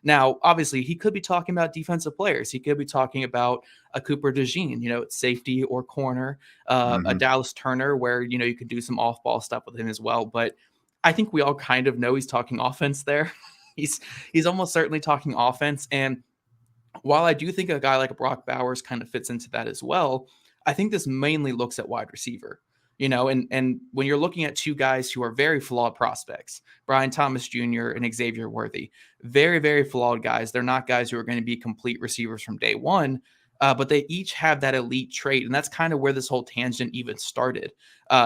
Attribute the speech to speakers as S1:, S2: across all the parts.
S1: Now, obviously, he could be talking about defensive players. He could be talking about a Cooper DeJean, safety or corner, a Dallas Turner, where, you could do some off-ball stuff with him as well. But I think we all kind of know he's talking offense there. He's almost certainly talking offense. And while I do think a guy like Brock Bowers kind of fits into that as well, I think this mainly looks at wide receiver. And when you're looking at two guys who are very flawed prospects, Brian Thomas Jr. and Xavier Worthy, very, very flawed guys. They're not guys who are going to be complete receivers from day one, but they each have that elite trait. And that's kind of where this whole tangent even started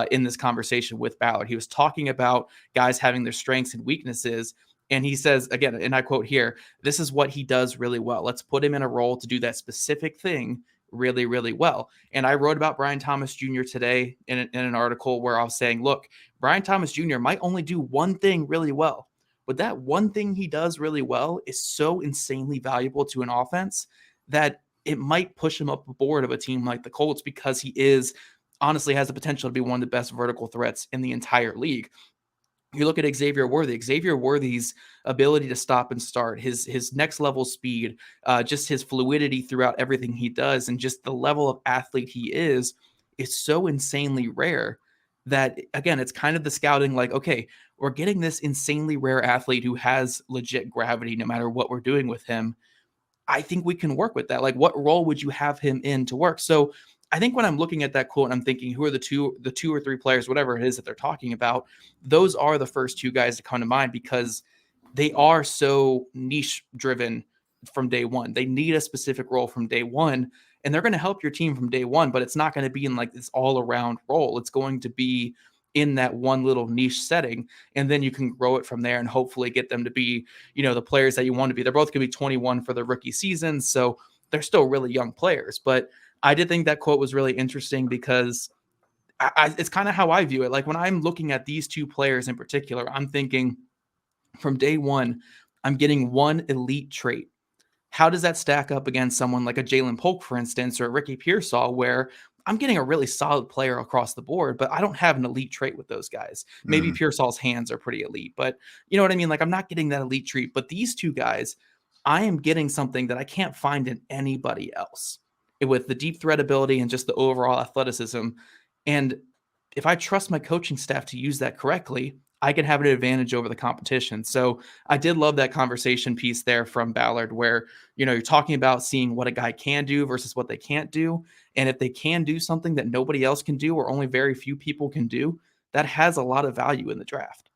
S1: in this conversation with Ballard. He was talking about guys having their strengths and weaknesses. And he says, again, and I quote here, this is what he does really well. Let's put him in a role to do that specific thing really, really well. And I wrote about Brian Thomas Jr. today in an article where I was saying, look, Brian Thomas Jr. might only do one thing really well, but that one thing he does really well is so insanely valuable to an offense that it might push him up aboard of a team like the Colts, because he honestly has the potential to be one of the best vertical threats in the entire league. You look at Xavier Worthy's ability to stop and start, his next level speed, just his fluidity throughout everything he does, and just the level of athlete he is so insanely rare that, again, it's kind of the scouting like, okay, we're getting this insanely rare athlete who has legit gravity no matter what we're doing with him. I think we can work with that. Like, what role would you have him in to work? So I think when I'm looking at that quote, I'm thinking, who are the two or three players, whatever it is that they're talking about, those are the first two guys to come to mind, because they are so niche driven from day one. They need a specific role from day one, and they're going to help your team from day one, but it's not going to be in like this all around role. It's going to be in that one little niche setting, and then you can grow it from there and hopefully get them to be, the players that you want to be. They're both going to be 21 for their rookie season, so they're still really young players. But I did think that quote was really interesting because it's kind of how I view it. Like, when I'm looking at these two players in particular, I'm thinking from day one, I'm getting one elite trait. How does that stack up against someone like a Jalen Polk, for instance, or Ricky Pearsall, where I'm getting a really solid player across the board, but I don't have an elite trait with those guys. Maybe Pearsall's hands are pretty elite, but you know what I mean? Like, I'm not getting that elite trait. But these two guys, I am getting something that I can't find in anybody else, with the deep threat ability and just the overall athleticism. And if I trust my coaching staff to use that correctly, I can have an advantage over the competition. So I did love that conversation piece there from Ballard, where, you're talking about seeing what a guy can do versus what they can't do. And if they can do something that nobody else can do, or only very few people can do, that has a lot of value in the draft.